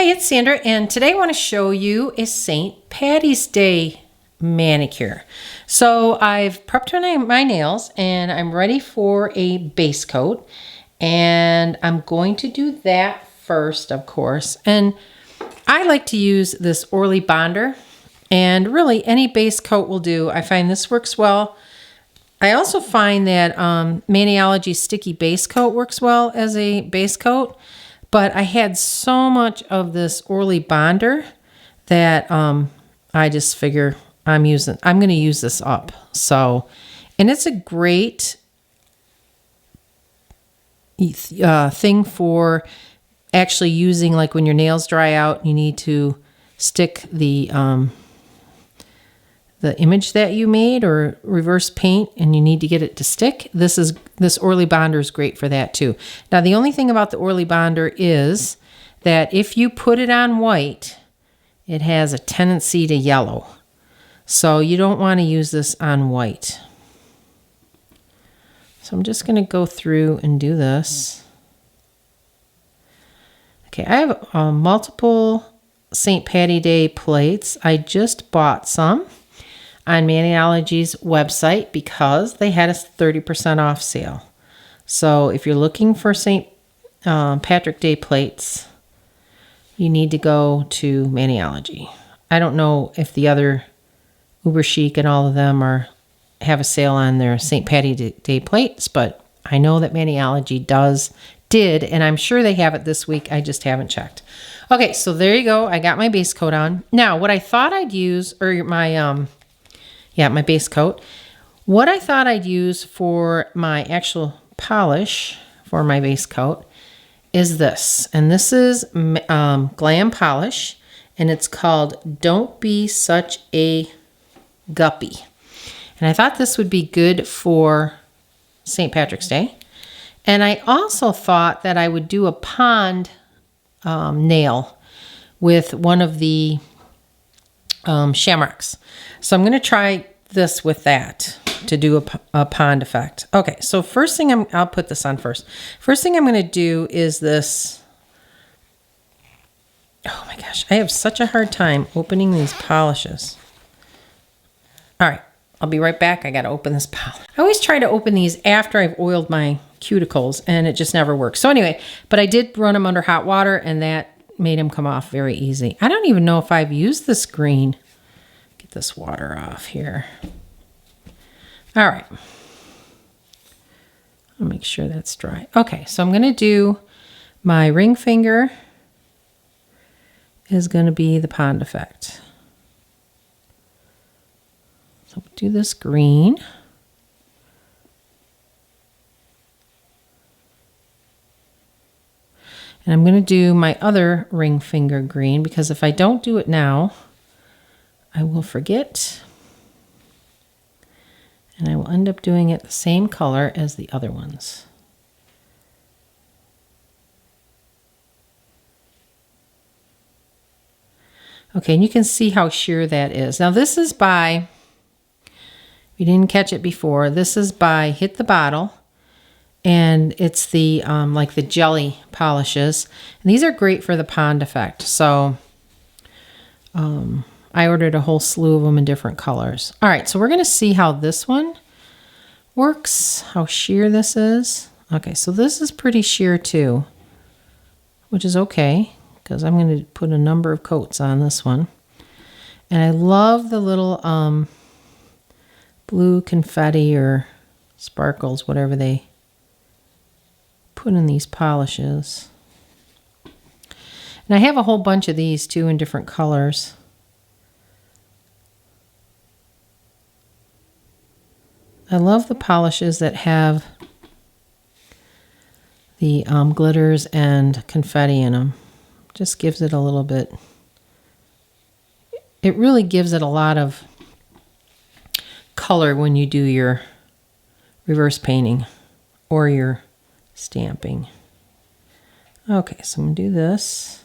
Hi, it's Sandra, and today I want to show you a St. Patty's Day manicure. So I've prepped my nails and I'm ready for a base coat, and I'm going to do that first, of course. And I like to use this Orly Bonder, and really any base coat will do. I find this works well. I also find that Maniology sticky base coat works well as a base coat. But I had so much of this Orly Bonder that I just figure I'm going to use this up. So, and it's a great thing for actually using, like when your nails dry out, you need to stick the image that you made or reverse paint, and you need to get it to stick. This Orly Bonder is great for that too. Now, the only thing about the Orly Bonder is that if you put it on white, it has a tendency to yellow. So you don't want to use this on white. So I'm just going to go through and do this. Okay, I have multiple St. Patty Day plates. I just bought some on Maniology's website because they had a 30% off sale. So if you're looking for St. Patrick Day plates, you need to go to Maniology. I don't know if the other Uber Chic and all of them have a sale on their St. Patty Day plates, but I know that Maniology did, and I'm sure they have it this week. I just haven't checked. Okay, so there you go. I got my base coat on. Now, what I thought I'd use, or my base coat. What I thought I'd use for my actual polish for my base coat is this. And this is Glam Polish, and it's called Don't Be Such a Guppy. And I thought this would be good for St. Patrick's Day. And I also thought that I would do a pond nail with one of the shamrocks. So I'm going to try this with that to do a pond effect. Okay, so first thing I'll put this on first. First thing I'm going to do is this. Oh my gosh, I have such a hard time opening these polishes. All right, I'll be right back. I got to open this polish. I always try to open these after I've oiled my cuticles, and it just never works. So anyway, but I did run them under hot water, and that made them come off very easy. I don't even know if I've used this green. Get this water off here. All right. I'll make sure that's dry. Okay, so I'm going to do my ring finger is going to be the pond effect. So we'll do this green. And I'm going to do my other ring finger green, because if I don't do it now, I will forget. And I will end up doing it the same color as the other ones. Okay, and you can see how sheer that is. Now this is by, if you didn't catch it before, this is by Hit the Bottle. And it's the like the jelly polishes, and these are great for the pond effect. So I ordered a whole slew of them in different colors. All right, so we're going to see how this one works, how sheer this is. Okay, so this is pretty sheer too, which is okay because I'm going to put a number of coats on this one. And I love the little blue confetti or sparkles, whatever they put in these polishes. And I have a whole bunch of these too in different colors. I love the polishes that have the glitters and confetti in them. Just gives it a little bit, it really gives it a lot of color when you do your reverse painting or your stamping. Okay, so I'm going to do this.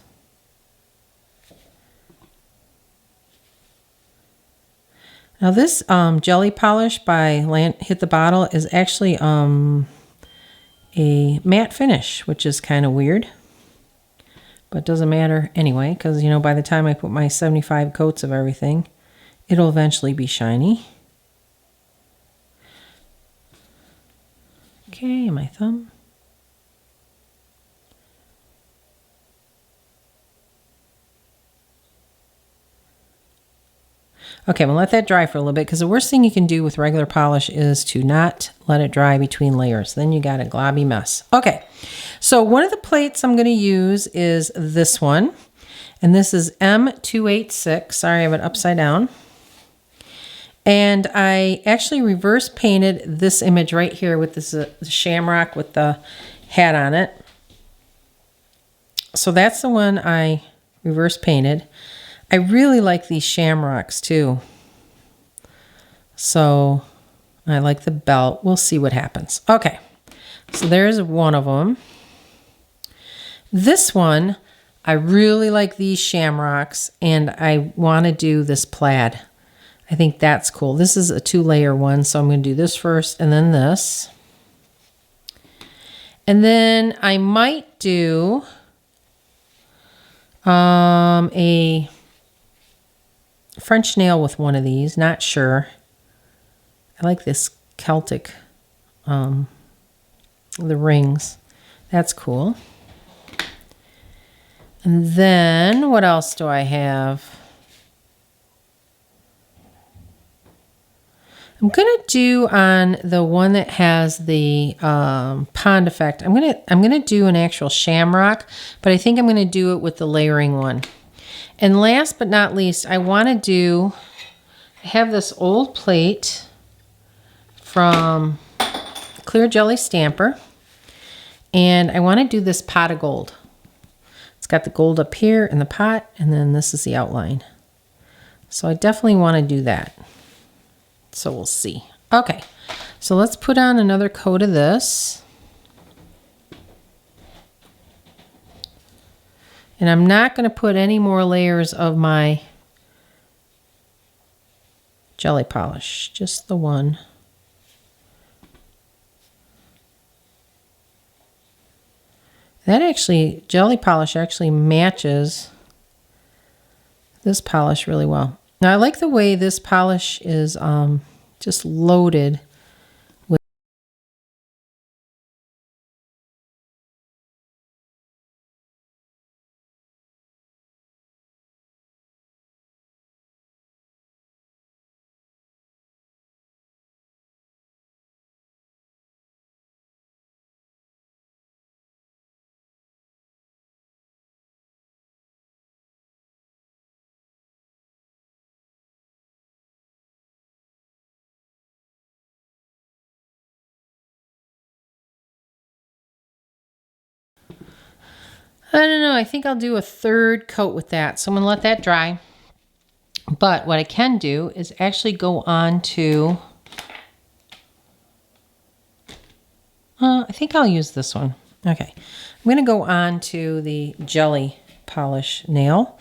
Now this jelly polish by Hit the Bottle is actually a matte finish, which is kind of weird. But it doesn't matter anyway, because, you know, by the time I put my 75 coats of everything, it'll eventually be shiny. Okay, my thumb. Okay, I'm gonna let that dry for a little bit, because the worst thing you can do with regular polish is to not let it dry between layers. Then you got a globby mess. Okay, so one of the plates I'm gonna use is this one. And this is M286. Sorry, I have it upside down. And I actually reverse painted this image right here with this shamrock with the hat on it. So that's the one I reverse painted. I really like these shamrocks too. So I like the belt. We'll see what happens. Okay, so there's one of them. This one, I really like these shamrocks, and I want to do this plaid. I think that's cool. This is a 2-layer one, so I'm going to do this first and then this. And then I might do a French nail with one of these, not sure. I like this Celtic, the rings. That's cool. And then what else do I have? I'm gonna do on the one that has the pond effect. I'm gonna do an actual shamrock, but I think I'm gonna do it with the layering one. And last but not least, I have this old plate from Clear Jelly Stamper, and I want to do this pot of gold. It's got the gold up here in the pot, and then this is the outline. So I definitely want to do that. So we'll see. Okay, so let's put on another coat of this. And I'm not going to put any more layers of my jelly polish, just the one. That actually, jelly polish actually matches this polish really well. Now I like the way this polish is just loaded with. I don't know, I think I'll do a third coat with that. So I'm gonna let that dry. But what I can do is actually go on to, I think I'll use this one. Okay, I'm gonna go on to the jelly polish nail,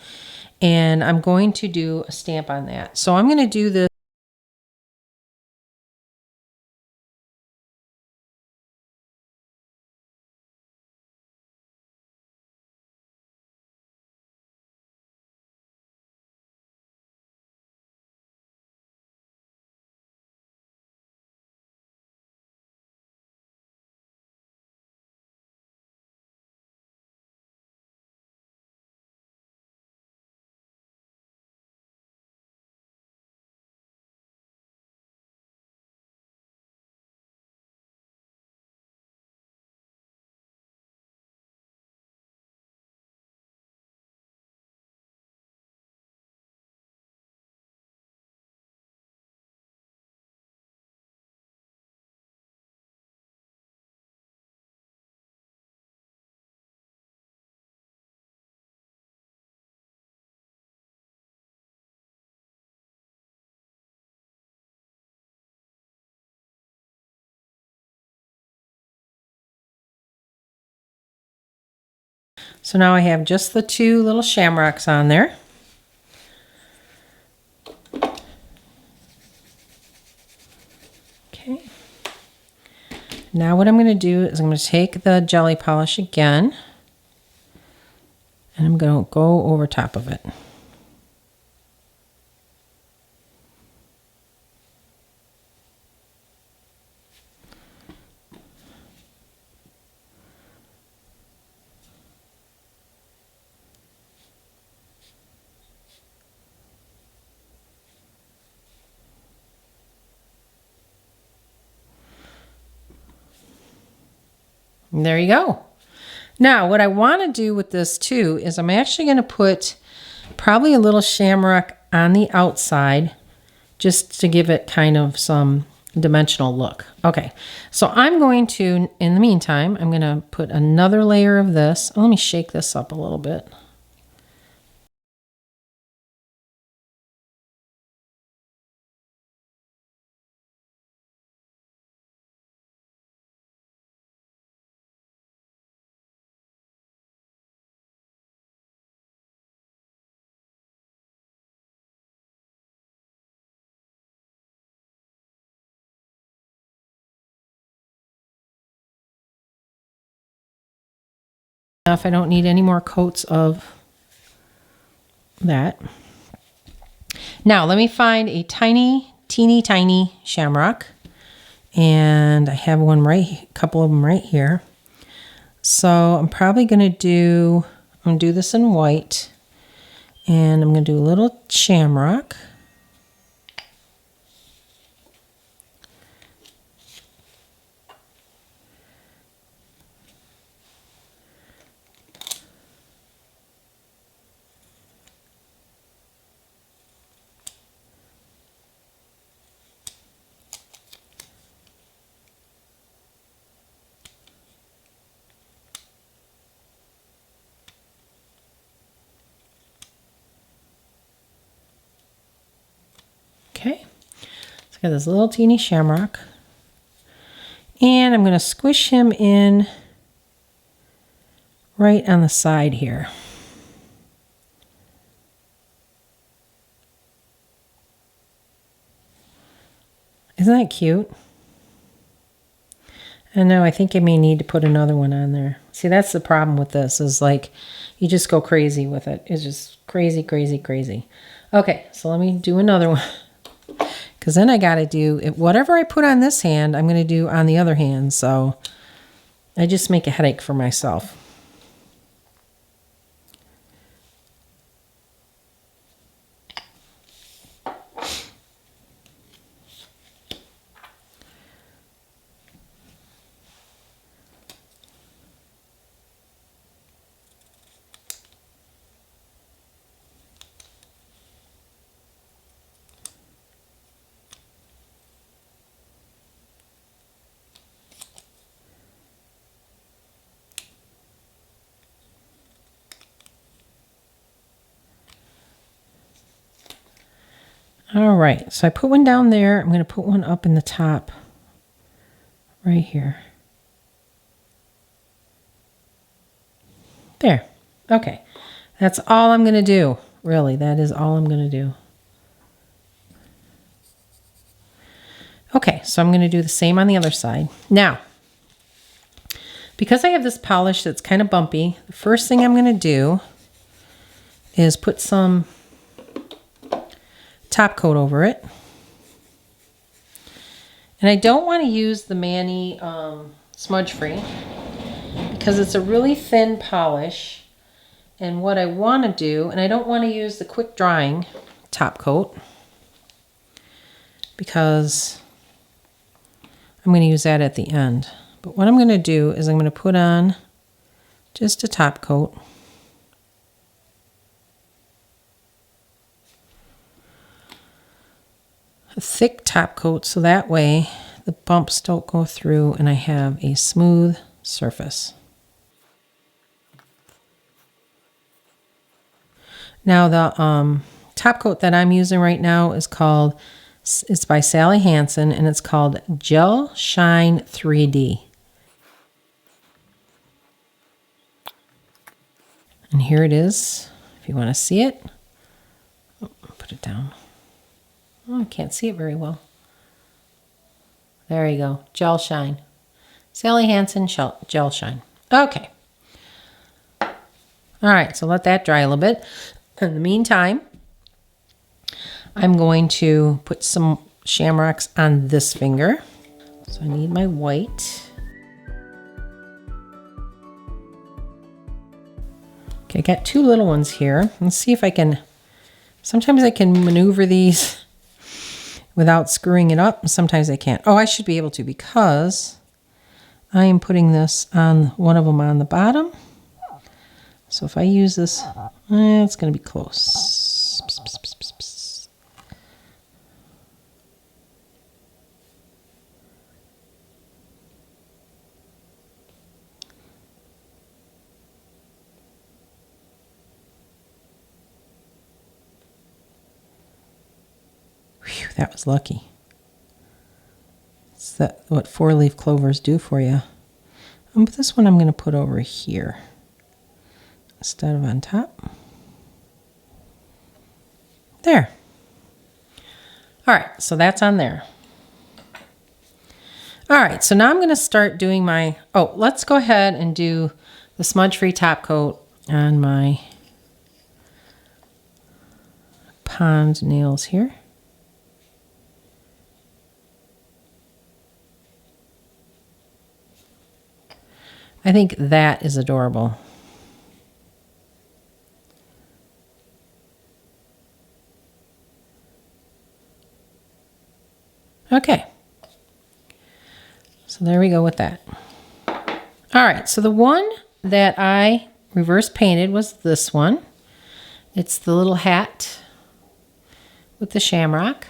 and I'm going to do a stamp on that. So I'm gonna do this. So now I have just the two little shamrocks on there. Okay. Now what I'm going to do is I'm going to take the jelly polish again, And I'm going to go over top of it. And there you go. Now, what I want to do with this too is I'm actually going to put probably a little shamrock on the outside just to give it kind of some dimensional look. Okay, so I'm going to, in the meantime, I'm going to put another layer of this. Oh, let me shake this up a little bit. If I don't need any more coats of that. Now let me find a teeny tiny shamrock, and I have one a couple of them right here. So I'm probably going to do this in white, and I'm going to do a little shamrock. Okay, so I got this little teeny shamrock, and I'm going to squish him in right on the side here. Isn't that cute? And now I think I may need to put another one on there. See, that's the problem with this, is like you just go crazy with it. It's just crazy, crazy, crazy. Okay, so let me do another one. Because then I got to do it. Whatever I put on this hand, I'm going to do on the other hand. So I just make a headache for myself. All right, so I put one down there. I'm going to put one up in the top right here. There. Okay, that's all I'm going to do. Really, that is all I'm going to do. Okay, so I'm going to do the same on the other side. Now, because I have this polish that's kind of bumpy, the first thing I'm going to do is put some top coat over it. And I don't want to use the Mani Smudge Free because it's a really thin polish. And what I want to do, and I don't want to use the quick drying top coat because I'm going to use that at the end. But what I'm going to do is I'm going to put on just a top coat. A thick top coat, so that way the bumps don't go through and I have a smooth surface. Now the top coat that I'm using right now is it's by Sally Hansen, and it's called Gel Shine 3D. And here it is, if you want to see it. Oh, put it down. Oh, I can't see it very well. There you go, Gel Shine. Sally Hansen Gel Shine. Okay. All right, so let that dry a little bit. In the meantime, I'm going to put some shamrocks on this finger. So I need my white. Okay, I got two little ones here. Let's see if I can, sometimes I can maneuver these without screwing it up. Sometimes I can't. Oh, I should be able to because I am putting this on one of them on the bottom. So if I use this, it's going to be close. Pss, pss, pss, pss, pss. Whew, that was lucky. Is that what 4-leaf clovers do for you? But this one I'm going to put over here instead of on top. There. All right, so that's on there. All right, so now I'm going to start doing my, let's go ahead and do the smudge-free top coat on my pond nails here. I think that is adorable. Okay. So there we go with that. All right, so the one that I reverse painted was this one. It's the little hat with the shamrock.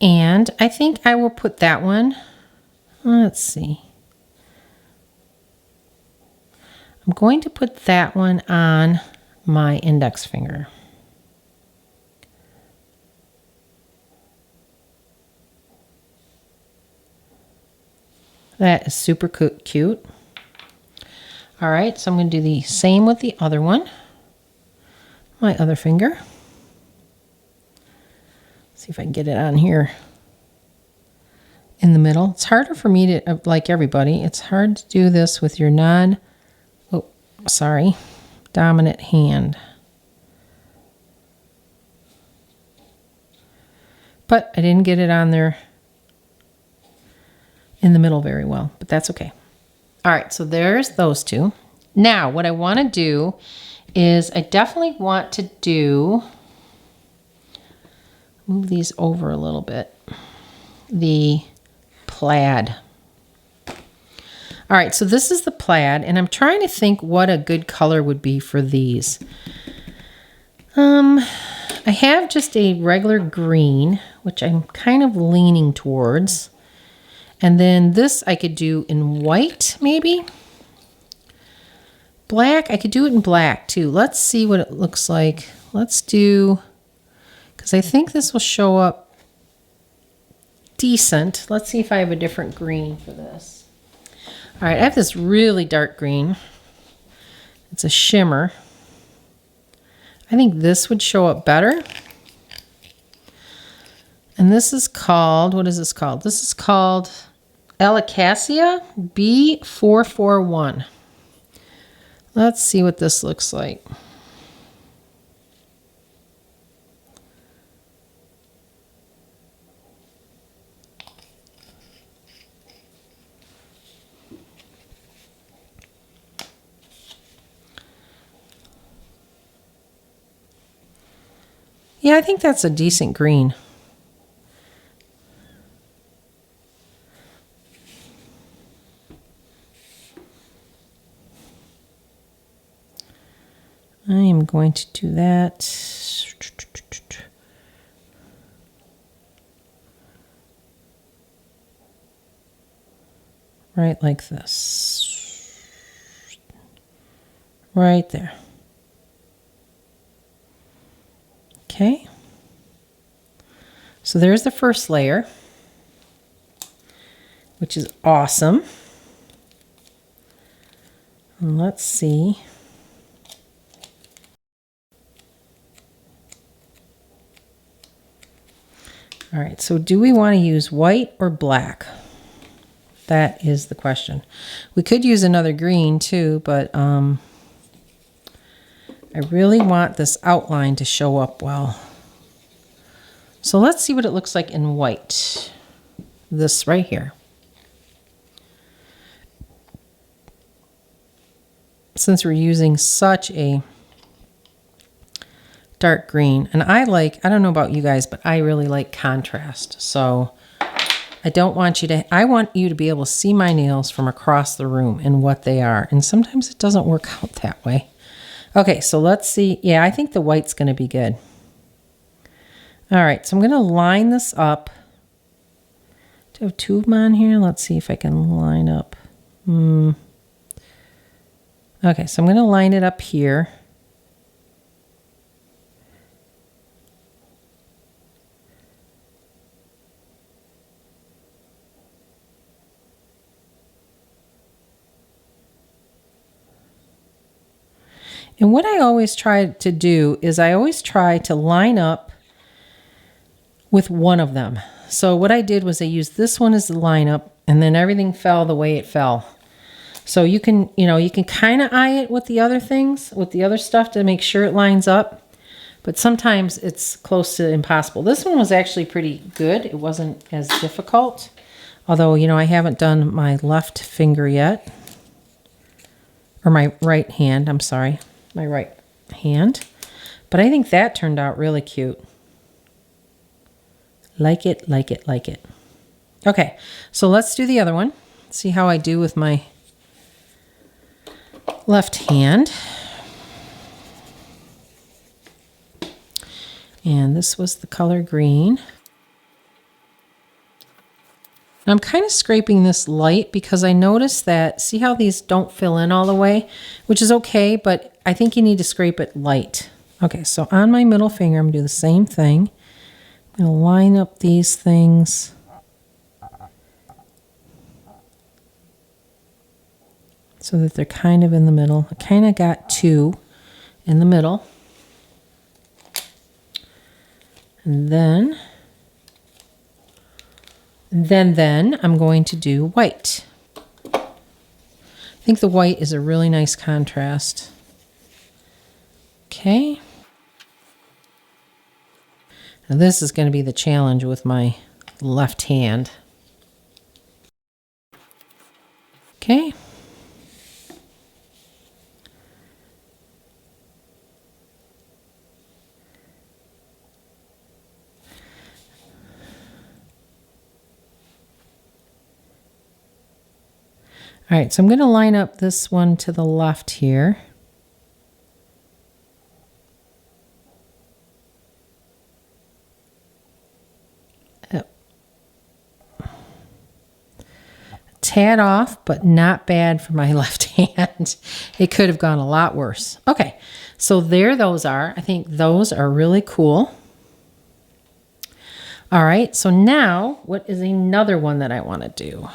And I think I will put that one, let's see. I'm going to put that one on my index finger. That is super cute. All right, so I'm going to do the same with the other one. My other finger. See if I can get it on here in the middle. It's harder for me to, like everybody, it's hard to do this with your dominant hand. But I didn't get it on there in the middle very well, but that's okay. All right, so there's those two. Now, what I want to do is I definitely want to move these over a little bit, the plaid. All right, so this is the plaid, and I'm trying to think what a good color would be for these. I have just a regular green, which I'm kind of leaning towards. And then this I could do in white, maybe. Black, I could do it in black too. Let's see what it looks like. Let's do, because I think this will show up decent. Let's see if I have a different green for this. All right, I have this really dark green. It's a shimmer. I think this would show up better. And this is called, what is this called? This is called Alocasia B441. Let's see what this looks like. Yeah, I think that's a decent green. I am going to do that. Right like this. Right there. Okay. So there's the first layer, which is awesome. And let's see. All right, so do we want to use white or black? That is the question. We could use another green too, but I really want this outline to show up well. So let's see what it looks like in white. This right here. Since we're using such a dark green, and I don't know about you guys, but I really like contrast. So I want you to be able to see my nails from across the room and what they are. And sometimes it doesn't work out that way. Okay, so let's see. Yeah, I think the white's going to be good. All right, so I'm going to line this up. Do I have two of them on here? Let's see if I can line up. Okay, so I'm going to line it up here. And what I always try to do is I always try to line up with one of them. So what I did was I used this one as the lineup, and then everything fell the way it fell. So you can kind of eye it with the other things, with the other stuff to make sure it lines up. But sometimes it's close to impossible. This one was actually pretty good. It wasn't as difficult. Although, I haven't done my left finger yet. Or my right hand, I'm sorry. My right hand. But I think that turned out really cute. Like it, like it, like it. Okay, so let's do the other one. See how I do with my left hand. And this was the color green. I'm kind of scraping this light because I noticed that, see how these don't fill in all the way, which is okay, but I think you need to scrape it light. Okay, so on my middle finger, I'm going to do the same thing. I'm going to line up these things. So that they're kind of in the middle. I kind of got two in the middle. And then I'm going to do white. I think the white is a really nice contrast. Okay. Now this is going to be the challenge with my left hand. Okay. All right, so I'm going to line up this one to the left here. Tad off, but not bad for my left hand. It could have gone a lot worse. Okay, so there those are. I think those are really cool. All right, so now what is another one that I want to do?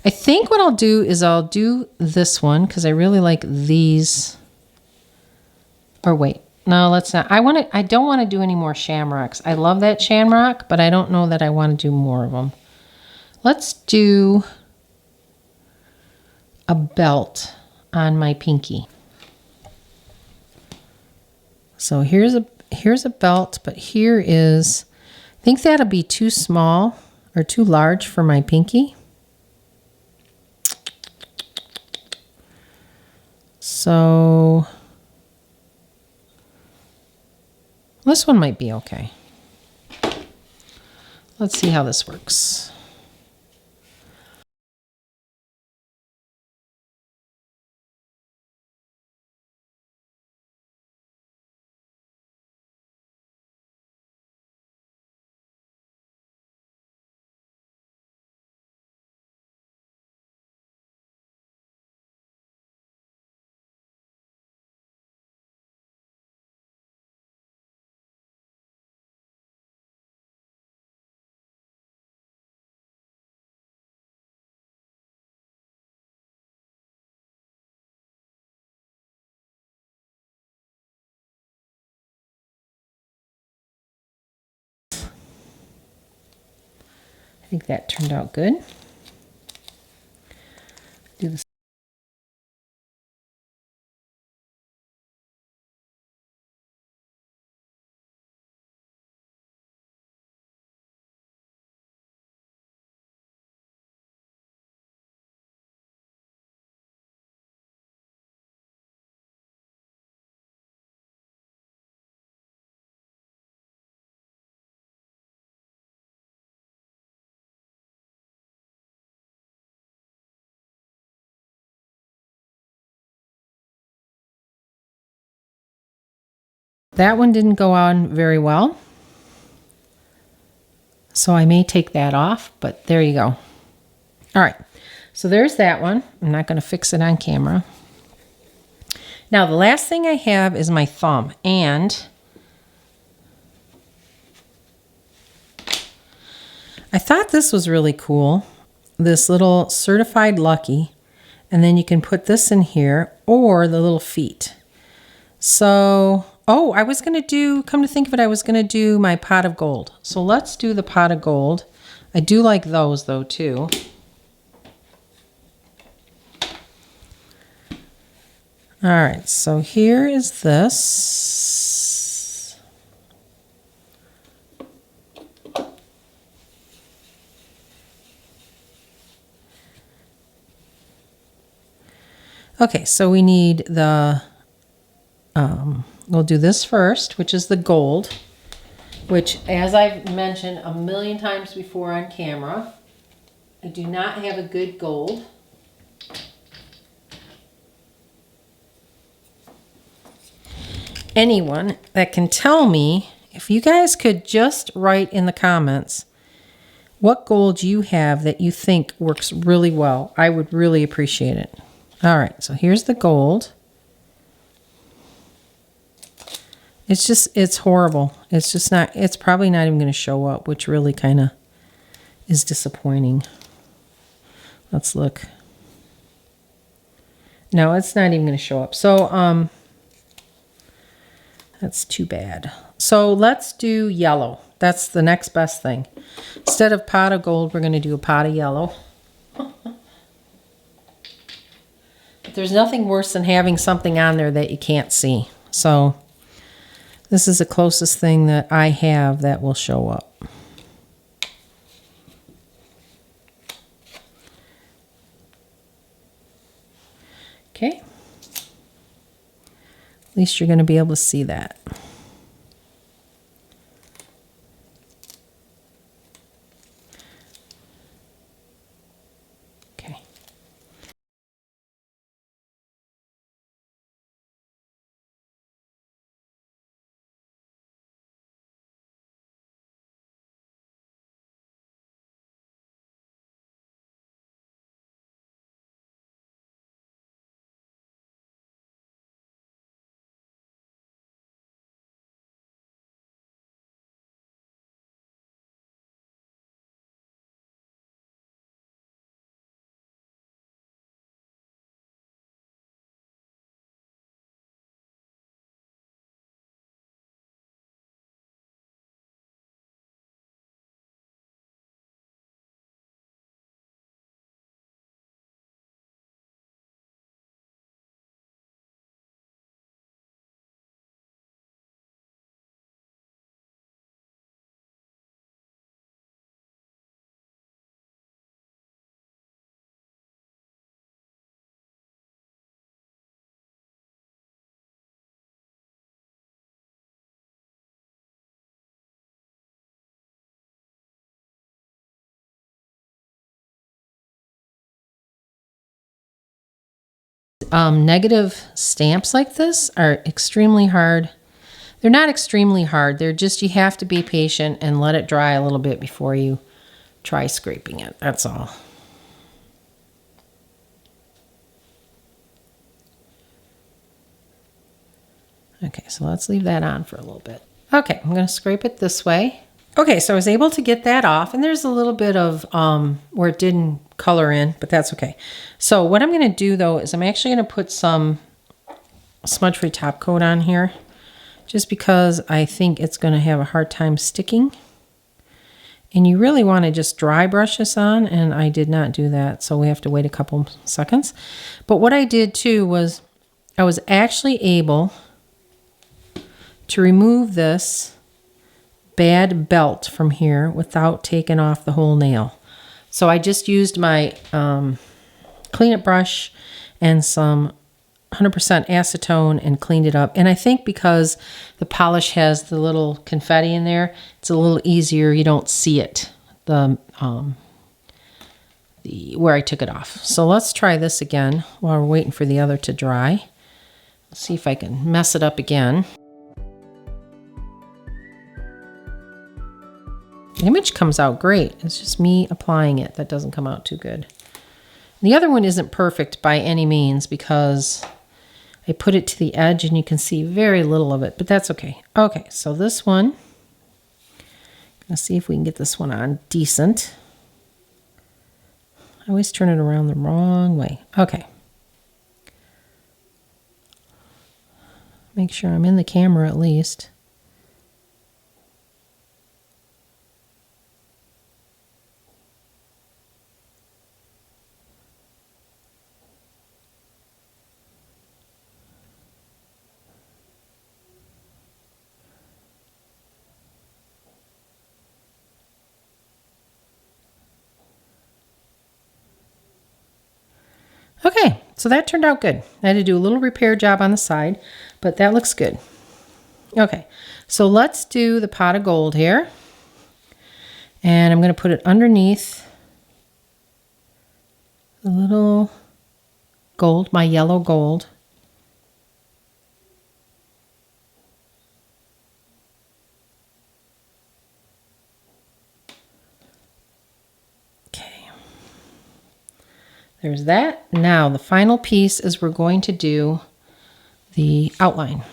I think what I'll do is I'll do this one because I really like these. Or wait, no, let's not. I don't want to do any more shamrocks. I love that shamrock, but I don't know that I want to do more of them. Let's do a belt on my pinky. So here's a belt, but here is, I think that'll be too small or too large for my pinky. So this one might be okay. Let's see how this works. I think that turned out good. Do That one didn't go on very well, so I may take that off, but there you go. All right, so there's that one. I'm not going to fix it on camera. Now, the last thing I have is my thumb, and I thought this was really cool, this little Certified Lucky, and then you can put this in here, or the little feet. So, oh, I was going to do, come to think of it, I was going to do my pot of gold. So let's do the pot of gold. I do like those though too. All right, so here is this. Okay, so we need the, we'll do this first, which is the gold, which, as I've mentioned a million times before on camera, I do not have a good gold. Anyone that can tell me, if you guys could just write in the comments what gold you have that you think works really well, I would really appreciate it. All right, so here's the gold. It's just, it's horrible. It's just not, it's probably not even going to show up, which really kind of is disappointing. Let's look. No, it's not even going to show up. So, that's too bad. So let's do yellow. That's the next best thing. Instead of pot of gold, we're going to do a pot of yellow. But there's nothing worse than having something on there that you can't see. So this is the closest thing that I have that will show up. Okay. At least you're going to be able to see that. Okay. Negative stamps like this are extremely hard. They're not extremely hard. They're just, you have to be patient and let it dry a little bit before you try scraping it. That's all. Okay, so let's leave that on for a little bit. Okay, I'm going to scrape it this way. Okay, so I was able to get that off, and there's a little bit of where it didn't color in, but that's okay. So what I'm going to do, though, is I'm actually going to put some smudge-free top coat on here, just because I think it's going to have a hard time sticking. And you really want to just dry brush this on, and I did not do that, so we have to wait a couple seconds. But what I did, too, was I was actually able to remove this bad belt from here without taking off the whole nail. So I just used my cleanup brush and some 100% acetone and cleaned it up. And I think because the polish has the little confetti in there, it's a little easier. You don't see it, the where I took it off. So let's try this again while we're waiting for the other to dry. Let's see if I can mess it up again. The image comes out great. It's just me applying it that doesn't come out too good. The other one isn't perfect by any means because I put it to the edge and you can see very little of it, but that's okay. Okay, so this one, let's see if we can get this one on decent. I always turn it around the wrong way. Okay. Make sure I'm in the camera at least. Okay, so that turned out good. I had to do a little repair job on the side, but that looks good. Okay, so let's do the pot of gold here. And I'm going to put it underneath the little gold, my yellow gold. Okay. There's that. Now the final piece is we're going to do the outline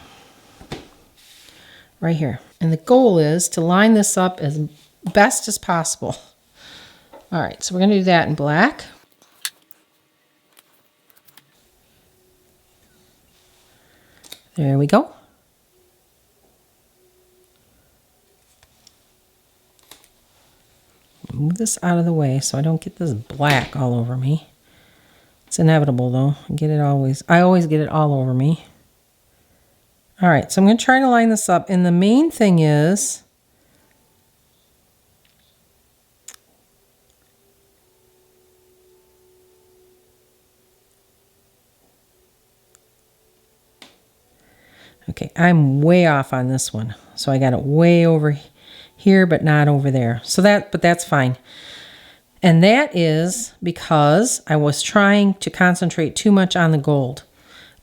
right here. And the goal is to line this up as best as possible. All right, so we're going to do that in black. There we go. Move this out of the way so I don't get this black all over me. It's inevitable though. I always get it all over me. All right, so I'm going to try to line this up. And the main thing is okay, I'm way off on this one. So I got it way over here, but not over there. But that's fine. And that is because I was trying to concentrate too much on the gold.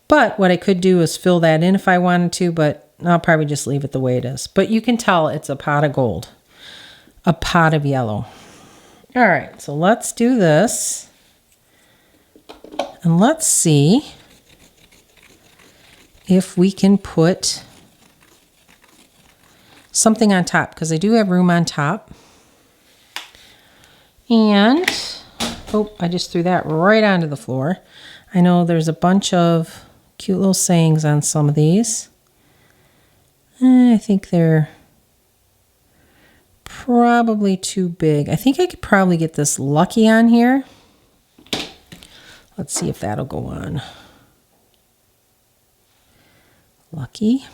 But what I could do is fill that in if I wanted to, but I'll probably just leave it the way it is. But you can tell it's a pot of gold, a pot of yellow. All right, so let's do this. And let's see if we can put something on top, because I do have room on top. And, oh, I just threw that right onto the floor. I know there's a bunch of cute little sayings on some of these. I think they're probably too big. I think I could probably get this Lucky on here. Let's see if that'll go on. Lucky.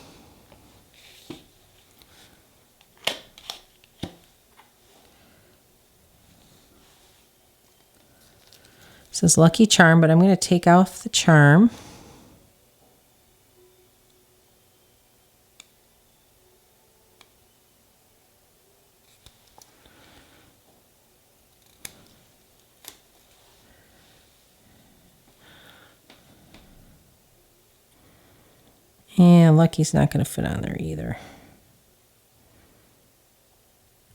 It says Lucky Charm, but I'm going to take off the charm. And Lucky's not going to fit on there either.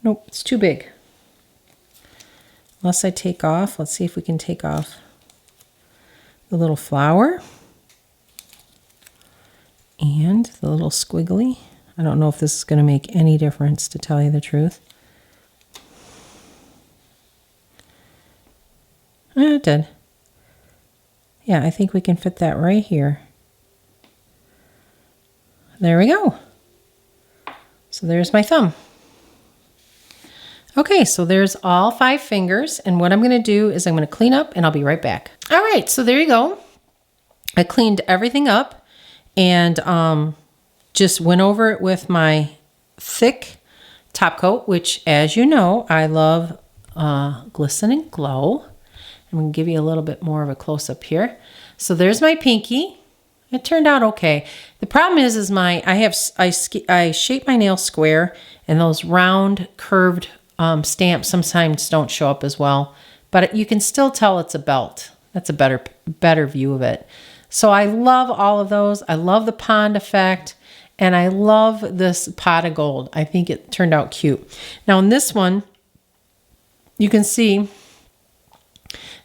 Nope, it's too big. Unless I take off, let's see if we can take off the little flower and the little squiggly. I don't know if this is going to make any difference, to tell you the truth. It did. Yeah, I think we can fit that right here. There we go. So there's my thumb. Okay, so there's all 5 fingers, and what I'm going to do is I'm going to clean up, and I'll be right back. All right, so there you go. I cleaned everything up and just went over it with my thick top coat, which, as you know, I love Glisten and Glow. I'm going to give you a little bit more of a close-up here. So there's my pinky. It turned out okay. The problem is I shape my nails square, and those round curved stamps sometimes don't show up as well, but you can still tell it's a belt. That's a better view of it. So I love all of those. I love the pond effect, And I love this pot of gold. I think it turned out cute. Now in this one, you can see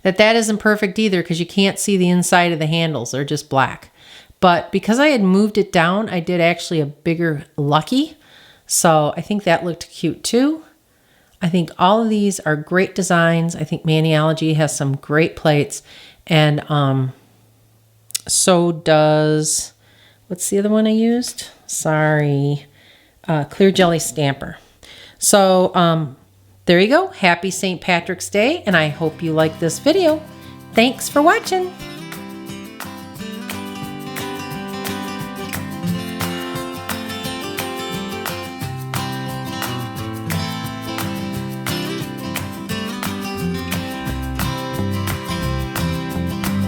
that isn't perfect either because you can't see the inside of the handles. They're just black. But because I had moved it down, I did actually a bigger Lucky. So I think that looked cute too. I think all of these are great designs. I think Maniology has some great plates. And so does, what's the other one I used? Sorry, Clear Jelly Stamper. So there you go. Happy St. Patrick's Day, and I hope you like this video. Thanks for watching.